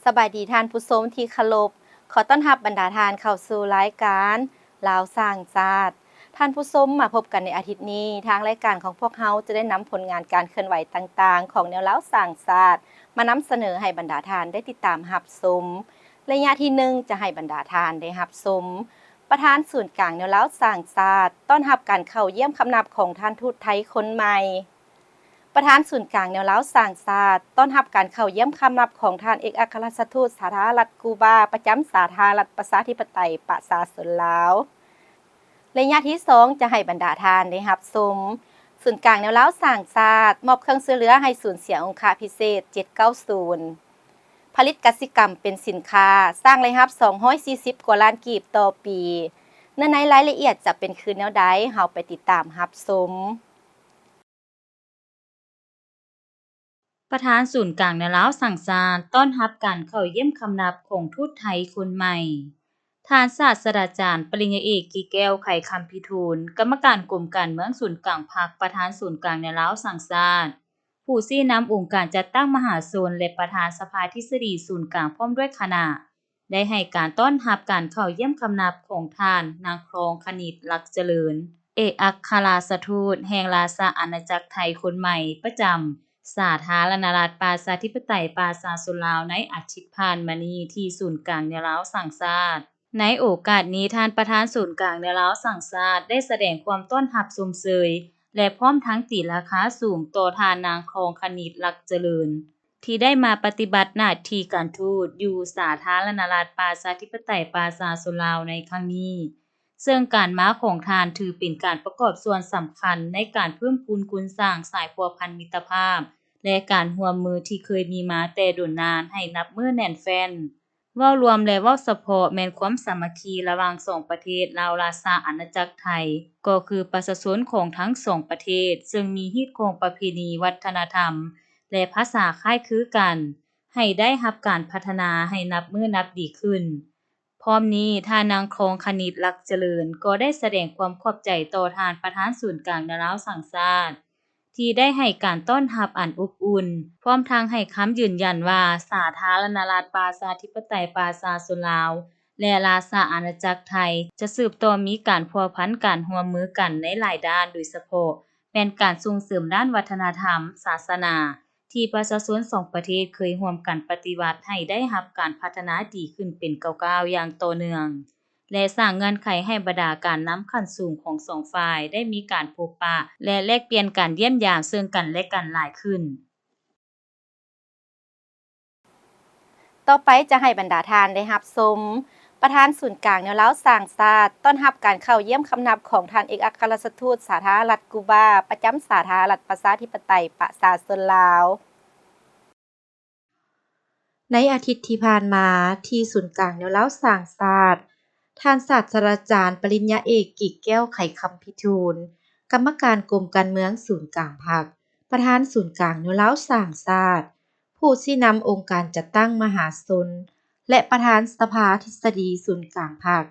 สบายดีท่านผู้ชมที่เคารพขอต้อนรับบรรดาทานเข้าสู่รายการลาวสร้างชาติท่านผู้ชมมาพบกันในอาทิตย์นี้ทางรายการของพวกเราจะได้นำผลงานการเคลื่อนไหวต่างๆของแนวลาวสร้างชาติมานำเสนอให้บรรดาทานได้ติดตามรับชมระยะที่1จะให้บรรดาทานได้รับชมประธานศูนย์กลางแนวลาวสร้างชาติต้อนรับการเข้าเยี่ยมคำนับของท่านทูตไทยคนใหม่ประธานศูนย์กลางแนวลาวสร้างชาติต้อนรับการเข้าเยี่ยมคำนับของท่านเอกอัครราชทูตสาธารณรัฐกูบาประจำสาธารณรัฐประชาธิปไตยประชาชนลาวระยะที่2จะให้บรรดาทานได้รับชมศูนย์กลางแนวลาวสร้างชาติมอบเครื่องช่วยเหลือให้ศูนย์เสียองคาพิเศษ790ผลิตกสิกรรมเป็นสินค้าสร้างรายรับ240กว่าล้านกีบต่อปีเนื้อในรายละเอียดจะเป็นคือแนวใดเฮาไปติดตามรับชมประธานศูนย์กลางแนวลาวสร้างชาติต้อนรับการเข้าเยี่ยมคำนับของทูตไทยคนใหม่ท่านศาสตราจารย์ปริญญาเอกกี่แก้วไขคำพิทูลกรรมการกรมการเมืองศูนย์กลางพรรคประธานศูนย์กลางแนวลาวสร้างชาติผู้ชี้นำองค์การจัดตั้งมหาชนและประธานสภาทฤษฎีศูนย์กลางพร้อมด้วยคณะได้ให้การต้อนรับการเข้าเยี่ยมคำนับของท่านนางครองคณิตลักษณ์เจริญเอกอัครราชทูตแห่งราชอาณาจักรไทยคนใหม่ประจำสาธารณรัฐประชาธิปไตยประชาชนลาวในอาทิตย์ผ่านมานี้ที่ศูนย์กลางแนวลาวสร้างชาติในโอกาสนี้ท่านประธานศูนย์กลางแนวลาวสร้างชาติได้แสดงความต้อนรับชมเชยและพร้อมทั้งตีราคาสูงต่อท่านนางครองคณิตลักษณ์เจริญที่ได้มาปฏิบัติหน้าที่การทูตอยู่สาธารณรัฐประชาธิปไตยประชาชนลาวในครั้งนี้ซึ่งการมาของท่านถือเป็นการประกอบส่วนสำคัญในการเพิ่มพูนคุณสร้างสายพัวพันมิตรภาพและการร่วมมือที่เคยมีมาแต่โดนนานให้นับมือแน่นแฟ้นเว้ารวมและเว้าเฉพาะแม่นความสามัคคีระหว่างสองประเทศลาวราชอาณาจักรไทยก็คือประชาชนของทั้งสองประเทศซึ่งมีฮีตของประเพณีวัฒนธรรมและภาษาคล้ายคือกันให้ได้รับการพัฒนาให้นับมือนับดีขึ้นพร้อมนี้ท่านนางครองคณิตลักษณ์เจริญก็ได้แสดงความขอบใจต่อท่านประธานศูนย์กลางแนวลาวสร้างชาติที่ได้ให้การต้อนรับอันอบอุ่นพร้อมทั้งให้คำยืนยันว่าสาธารณรัฐประชาธิปไตยประชาชนลาวและราชอาณาจักรไทยจะสืบต่อมีการพัวพันการร่วมมือกันในหลายด้านโดยเฉพาะแม่นการส่งเสริมด้านวัฒนธรรมศาสนาที่ประชาชนสองประเทศเคยร่วมกันปฏิวัติให้ได้รับการพัฒนาดีขึ้นเป็นก้าวๆอย่างต่อเนื่องและสร้างเงื่อนไขให้บรรดาการนำขั้นสูงของสองฝ่ายได้มีการพบปะและแลกเปลี่ยนการเยี่ยมยามซึ่งกันและกันหลายขึ้นต่อไปจะให้บรรดาทานได้รับชมประธานศูนย์กลางแนวลาวสร้างชาติต้อนรับการเข้าเยี่ยมคำนับของท่านเอกอัครราชทูตสาธารณรัฐกูบาประจำสาธารณรัฐประชาธิปไตยประชาชนลาวในอาทิตย์ที่ผ่านมาที่ศูนย์กลางแนวลาวสร้างชาติท่านศาสตราจารย์ปริญญาเอกกิ่งแก้วไขคำพิทูลกรรมการกรมการเมืองศูนย์กลางพรรคประธานศูนย์กลางแนวลาวสร้างชาติผู้ชี้นำองค์การจัดตั้งมหาชนและประธานสภาทฤษฎีศูนย์กลางพรรค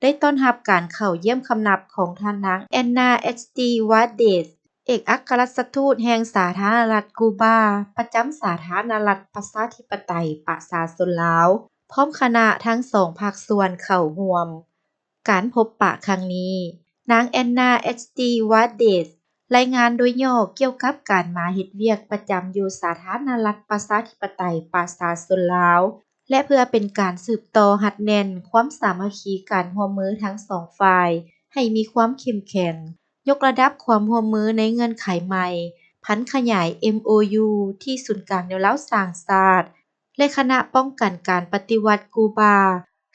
ได้ต้อนรับการเข้าเยี่ยมคำนับของท่านนางแอนนาเอชตีวาเดสเอกอัครราชทูตแห่งสาธารณรัฐกูบาประจำสาธารณรัฐประชาธิปไตยประชาชนลาวพร้อมคณะทั้งสองภาคส่วนเข้าร่วมการพบปะครั้งนี้นางแอนนาเอชตีวาเดสรายงานโดยย่อเกี่ยวกับการมาเฮ็ดเวียกประจำอยู่สาธารณรัฐประชาธิปไตยประชาชนลาวและเพื่อเป็นการสืบต่อหัดแน่นความสามัคคีการร่วมมือทั้งสองฝ่ายให้มีความเข้มแข็งยกระดับความร่วมมือในเงื่อนไขใหม่พันขยาย MOU ที่ศูนย์กลางแนวลาวสร้างชาติและคณะป้องกันการปฏิวัติกูบา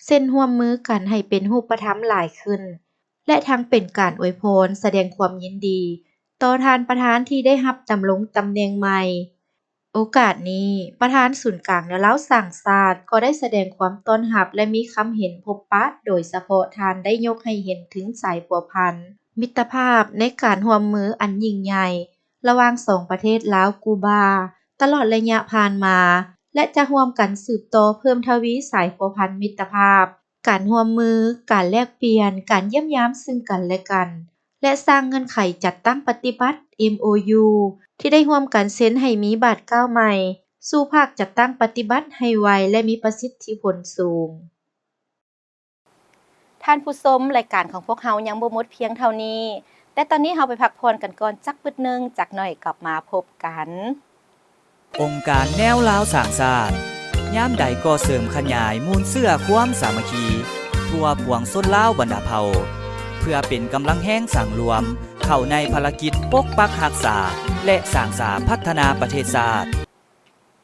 เซ็นร่วมมือกันให้เป็นรูปธรรมหลายขึ้นและทั้งเป็นการอวยพรแสดงความยินดีต่อท่านประธานที่ได้รับดำรงตำแหน่งใหม่โอกาสนี้ประธานศูนย์กลางแนวลาวสร้างชาติก็ได้แสดงความต้อนรับและมีคำเห็นพบปะโดยเฉพาะท่านได้ยกให้เห็นถึงสายพัวพันมิตรภาพในการร่วมมืออันยิ่งใหญ่ระหว่างสองประเทศลาวกูบาตลอดระยะผ่านมาและจะร่วมกันสืบต่อเพิ่มทวีสายพัวพันมิตรภาพการร่วมมือการแลกเปลี่ยนการเยี่ยมยามซึ่งกันและกันและสร้างเงื่อนไขจัดตั้งปฏิบัติ MOU ที่ได้ร่วมกันเซ็นให้มีบาท9ใหม่ สู่ภาคจัดตั้งปฏิบัติให้ไวและมีประสิทธิผลสูงท่านผู้ชมรายการของพวกเฮายังบ่หมดเพียงเท่านี้แต่ตอนนี้เฮาไปพักผ่อนกันก่อนจักปึ๊ดหนึงจักหน่อยกลับมาพบกันองค์การแนวลาวสร้างชาติยามใดก็เสริมขยายมูลเสื้อความสามัคคีทั่วปวงชนลาวบรรดาเผ่าเพื่อเป็นกำลังแห้งสร้างรวมเข้าในภารกิจปกปักรักษาและสร้างสาพัฒนาประเทศชาติ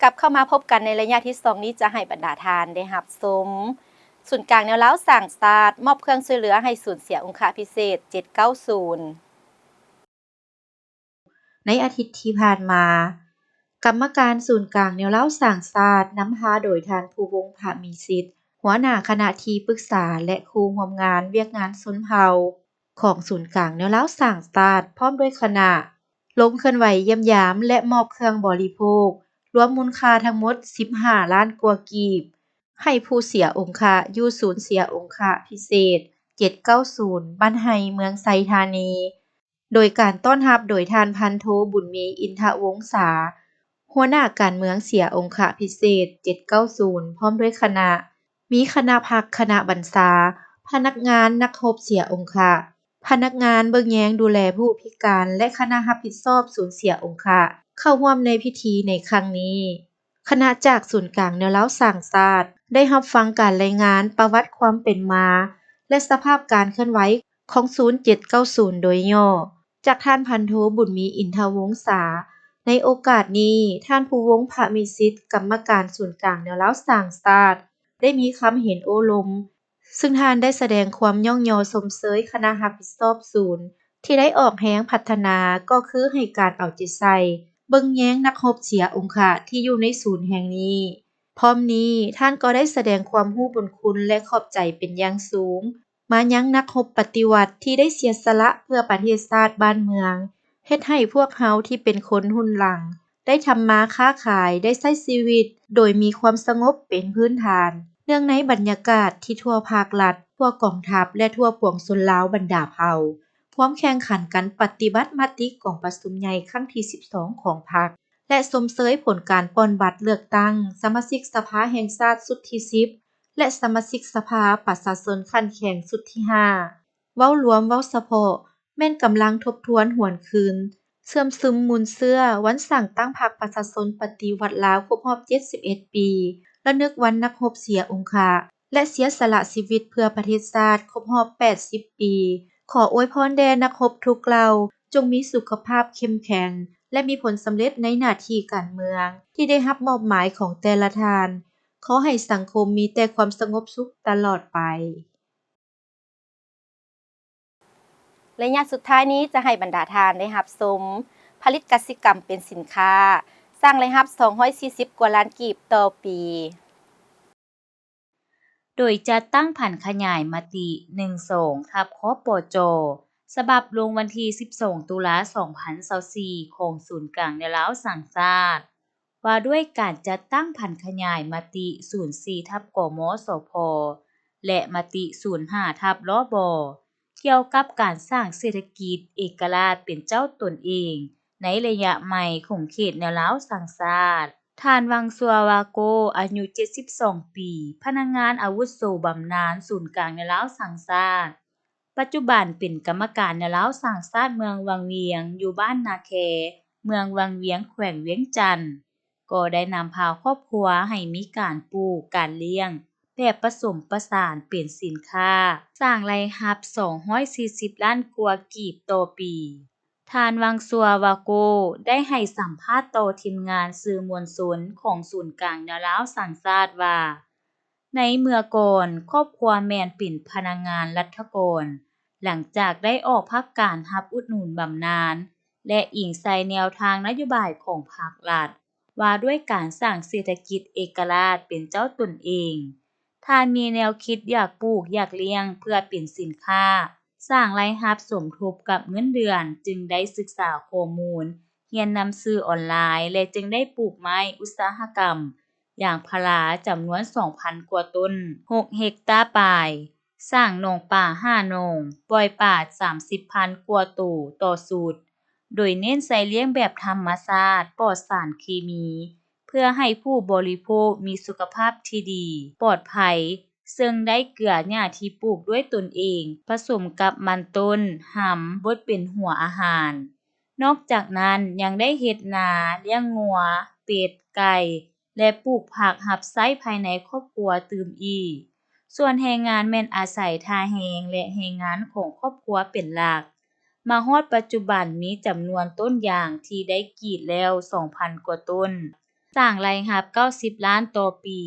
กลับเข้ามาพบกันในระยะที่2นี้จะให้บรรดาทานได้รับชมศูนย์กลางแนวลาวสร้างชาติมอบเครื่องช่วยเหลือให้ศูนย์เสียองคพิเศษ790ในอาทิตย์ที่ผ่านมากรรมการศูนย์กลางแนวลาวสร้างชาตินำพาโดยท่านภูวงศ์ภมีสิทธิ์หัวหน้าคณะที่ปรึกษาและครูร่วมงานเวียกงานชนเผ่าของศูนย์กลางแนวลาวสร้างชาติพร้อมด้วยคณะลงเคลื่อนไหวเยี่ยมยามและมอบเครื่องบริโภครวมมูลค่าทั้งหมด15ล้านกว่ากีบให้ผู้เสียองค์คะอยู่ศูนย์เสียองค์คะพิเศษ790บ้านไฮเมืองไซธานีโดยการต้อนรับโดยท่านพันโทบุญมีอินทวงศาหัวหน้าการเมืองเสียองค์คะพิเศษ790พร้อมด้วยคณะมีคณะพักคณะบรรษาพนักงานนักรบเสียองค์คะพนักงานเบิ่งแยงดูแลผู้พิการและคณะรับผิดชอบศูนย์เสียองค์คะเข้าร่วมในพิธีในครั้งนี้คณะจากศูนย์กลางแนวลาวสร้างชาติได้รับฟังการรายงานประวัติความเป็นมาและสภาพการเคลื่อนไหวของศูนย์790โดยย่อจากท่านพันโทบุญมีอินทวงศาในโอกาสนี้ท่านภูวงศ์ภมีสิทธิ์กรรมการศูนย์กลางแนวลาวสร้างชาติได้มีคำเห็นโอ้ลมซึ่งท่านได้แสดงความย่องยอชมเชยคณะรับผิดชอบศูนย์ที่ได้ออกแรงพัฒนาก็คือให้การเอาใจใส่เบิ่งแยงนักรบเสียองค์คะที่อยู่ในศูนย์แห่งนี้พร้อมนี้ท่านก็ได้แสดงความรู้บุญคุณและขอบใจเป็นอย่างสูงมายังนักรบปฏิวัติที่ได้เสียสละเพื่อประเทศชาติบ้านเมืองเฮ็ดให้พวกเฮาที่เป็นคนรุ่นหลังได้ทำมาค้าขายได้ใช้ชีวิตโดยมีความสงบเป็นพื้นฐานเนื่องในบรรยากาศที่ทั่วภาครัฐทั่วกองทัพและทั่วปวงชนลาวบรรดาเผ่าพร้อมแข่งขันกันปฏิบัติมติกองประชุมใหญ่ครั้งที่12ของพรรคและชมเชยผลการป้อนบัตรเลือกตั้งสมาชิกสภาแห่งชาติสุดที่10และสมาชิกสภาประชาชนขั้นแข่งสุดที่5เว้ารวมเว้าเฉพาะแม่นกำลังทบทวนหวนคืนเสื่อมซึมมูลเชื่อวันสร้างตั้งพรรคประชาชนปฏิวัติลาวครบรอบ71ปีระลึกวันนักรบเสียองค์คะและเสียสละชีวิตเพื่อประเทศชาติครบรอบ80ปีขออวยพรแด่นักรบทุกเหล่าจงมีสุขภาพเข้มแข็งและมีผลสำเร็จในหน้าที่การเมืองที่ได้รับมอบหมายของแต่ละท่านขอให้สังคมมีแต่ความสงบสุขตลอดไประยะสุดท้ายนี้จะให้บรรดาทานได้รับชมผลิตกสิกรรมเป็นสินค้าสร้างรายรับ240กว่าล้านกีบต่อปีโดยจัดตั้งผันขยายมติ12ทับคปจฉบับลงวันที่12ตุลา2024ของศูนย์กลางแนวลาวสร้างชาติว่าด้วยการจัดตั้งผันขยายมติ04ทับกมสพและมติ05ทับรบเกี่ยวกับการสร้างเศรษฐกิจเอกราชเป็นเจ้าตนเองในระยะใหม่ของเขตแนวลาวสร้างชาติท่านวังซัววาโกอายุ72ปีพนักงานอาวุโสบำนาญศูนย์กลางแนวลาวสร้างชาติปัจจุบันเป็นกรรมการแนวลาวสร้างชาติเมืองวังเวียงอยู่บ้านนาแคเมืองวังเวียงแขวงเวียงจันทน์ก็ได้นำพาครอบครัวให้มีการปลูกการเลี้ยงแบบผสมผสานเป็นสินค้าสร้างรายรับ240ล้านกว่ากีบต่อปีท่านวังซัววาโกได้ให้สัมภาษณ์ต่อทีมงานสื่อมวลชนของศูนย์กลางแนวลาวสร้างชาติว่าในเมื่อก่อนครอบครัวแม่นเป็นพนักงานรัฐกรหลังจากได้ออกภาคการรับอุดหนุนบำนาญและอิงใส่แนวทางนโยบายของภาครัฐว่าด้วยการสร้างเศรษฐกิจเอกราชเป็นเจ้าตนเองท่านมีแนวคิดอยากปลูกอยากเลี้ยงเพื่อเป็นสินค้าสร้างรายรับสมทบกับเงินเดือนจึงได้ศึกษาข้อมูลเรียนนำสื่อออนไลน์และจึงได้ปลูกไม้อุตสาหกรรมอย่างพาราจำนวน 2,000 กว่าต้น6เฮกตาร์ปลายสร้างโรงป่า5โรงปล่อยปลา30,000 กว่าตัวต่อสูตรโดยเน้นใส่เลี้ยงแบบธรรมชาติปลอดสารเคมี เพื่อให้ผู้บริโภคมีสุขภาพที่ดีปลอดภัยซึ่งได้เกลือหญ้าที่ปลูกด้วยตนเองผสมกับมันต้นหำบดเป็นหัวอาหารนอกจากนั้นยังได้เฮ็ดนาเลี้ยงงัวเป็ดไก่และปลูกผักรับใช้ภายในครอบครัวตื่มอีกส่วนแรงงานแม่นอาศัยท่าแรงและแรงงานของครอบครัวเป็นหลักมาฮอดปัจจุบันมีจำนวนต้นยางที่ได้กรีดแล้ว 2,000 กว่าต้นสร้างรายรับ90ล้านต่อปี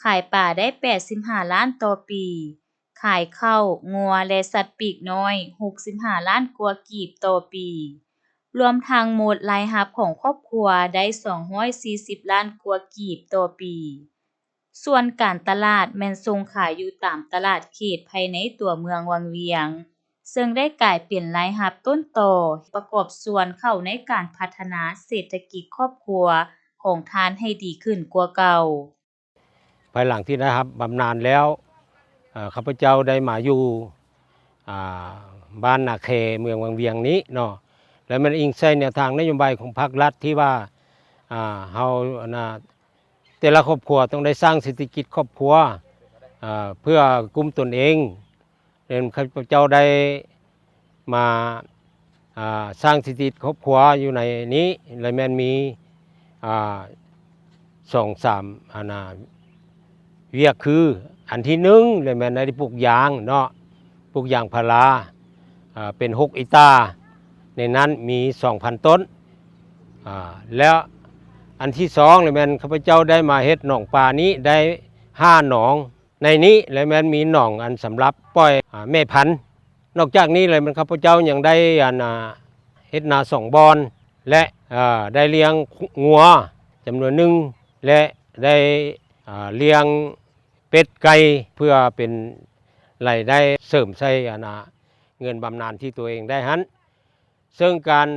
ขายป่าได้85ล้านต่อปีขายข้าวงัวและสัตว์ปีกน้อย65ล้านกว่ากีบต่อปีรวมทั้งหมดรายรับของครอบครัวได้240ล้านกว่ากีบต่อปีส่วนการตลาดแม่นส่งขายอยู่ตามตลาดเขตภายในตัวเมืองวังเวียงซึ่งได้กลายเป็นรายรับต้นต่อประกอบส่วนเข้าในการพัฒนาเศรษฐกิจครอบครัวของทานให้ดีขึ้นกว่าเก่าภายหลังที่ได้รับบำนาญแล้วข้าพเจ้าได้มาอยู่บ้านนาเคเมืองวังเวียงนี้เนาะแล้วมันอิงใส่แนวทางนโยบายของภาครัฐที่ว่าเฮาแต่ละครอบครัวต้องได้สร้างเศรษฐกิจครอบครัวเพื่อกุมตนเองเรียนข้าพเจ้าได้มาสร้างเศรษฐกิจครอบครัวอยู่ในนี้เลยแม่นมี2-3เวียกคืออันที่หนึ่งเลยแม่นได้ปลูกยางเนาะปลูกยางพาราเป็น6อิตาในนั้นมี 2,000 ต้นแล้วอันที่2เลยแม่นข้าพเจ้าได้มาเฮ็ดหนองปลานี้ได้5หนองในนี้เลยแม่นมีหนองอันสำหรับปล่อยแม่พันธุ์นอกจากนี้เลยมันข้าพเจ้ายังได้เฮ็ดนา2บอนและได้เลี้ยงงัวจำนวนหนึ่งและได้เลี้ยงเป็ดไก่เพื่อเป็นรายได้เสริมใช้เงินบำนาญที่ตัวเองได้หันซึ่งการ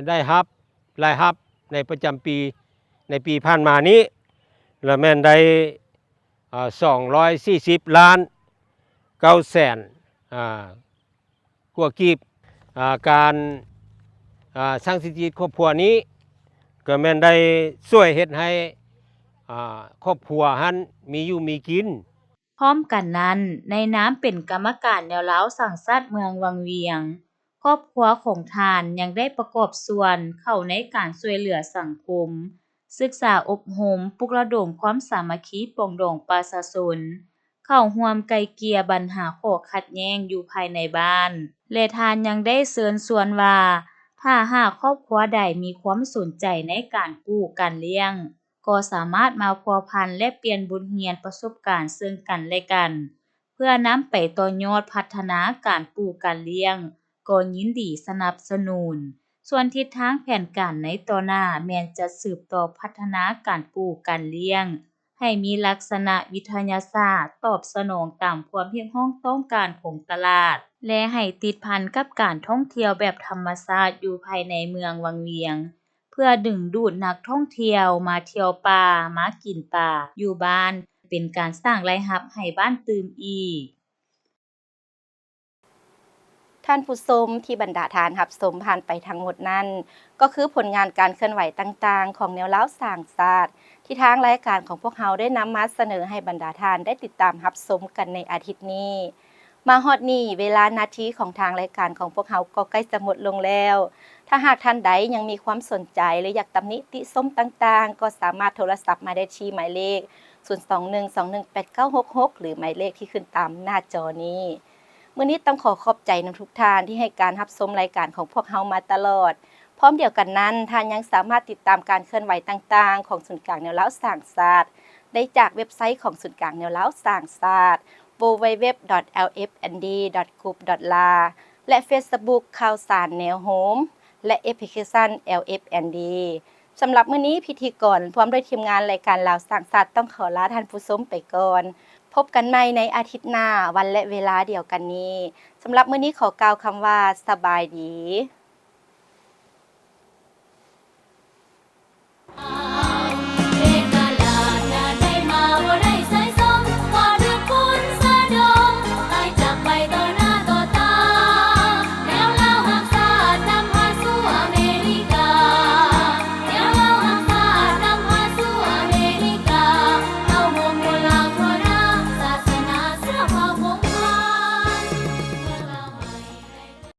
ได้รับรายรับในประจำปีในปีผ่านมานี้ละแม่นได้240ล้าน9แสนกว่ากีบการสร้างเศรษฐกิจครอบครัวนี้ก็แม่นได้ช่วยเฮ็ดให้ครอบครัวหันมีอยู่มีกินพร้อมกันนั้นในนามเป็นกรรมการแนวร้าวสร้างชาติเมืองวังเวียงครอบครัวของท่านยังได้ประกอบส่วนเข้าในการช่วยเหลือสังคมศึกษาอบรมปลุกระดมความสามัคคีปรองดองประชาชนเข้าร่วมไกล่เกลี่ยปัญหาข้อขัดแย้งอยู่ภายในบ้านและท่านยังได้เชิญชวนว่าถ้าหากครอบครัวใดมีความสนใจในการปลูกการเลี้ยงก็สามารถมาพัวพันและเปลี่ยนบทเรียนประสบการณ์ซึ่งกันและกันเพื่อนำไปต่อยอดพัฒนาการปลูกการเลี้ยงก็ยินดีสนับสนุนส่วนทิศทางแผนการในต่อหน้าแม่นจะสืบต่อพัฒนาการปลูกการเลี้ยงให้มีลักษณะวิทยาศาสตร์ตอบสนองตามความเรียกร้องต้องการของตลาดและให้ติดพันกับการท่องเที่ยวแบบธรรมชาติอยู่ภายในเมืองวังเวียงเพื่อดึงดูดนักท่องเที่ยวมาเที่ยวป่ามากินป่าอยู่บ้านเป็นการสร้างรายรับให้บ้านตื่มอีกท่านผู้ชมที่บรรดาทานรับชมผ่านไปทั้งหมดนั้นก็คือผลงานการเคลื่อนไหวต่างๆของแนวร้าวสร้างชาติที่ทางรายการของพวกเราได้นำมาเสนอให้บรรดาทานได้ติดตามรับชมกันในอาทิตย์นี้มาฮอดนี้เวลานาทีของทางรายการของพวกเราก็ใกล้จะหมดลงแล้วถ้าหากท่านใดยังมีความสนใจหรืออยากตำหนิติชมต่างๆก็สามารถโทรศัพท์มาได้ที่หมายเลข021218966หรือหมายเลขที่ขึ้นตามหน้าจอนี้มื้อนี้ต้องขอบใจทุกท่านที่ให้การรับชมรายการของพวกเรามาตลอดพร้อมเดียวกันนั้นท่านยังสามารถติดตามการเคลื่อนไหวต่างๆของศูนย์กลางแนวร้าวสร้างชาติได้จากเว็บไซต์ของศูนย์กลางแนวร้าวสร้างชาติ www.lfnd.group.la และ Facebook ข่าวสารแนวโฮมและแอปพลิเคชัน LFND สำหรับมื้อนี้พิธีกรพร้อมด้วยทีมงานรายการลาวสร้างชาติต้องขอลาท่านผู้ชมไปก่อนพบกันใหม่ในอาทิตย์หน้าวันและเวลาเดียวกันนี้สำหรับมื้อนี้ขอกล่าวคำว่าสบายดี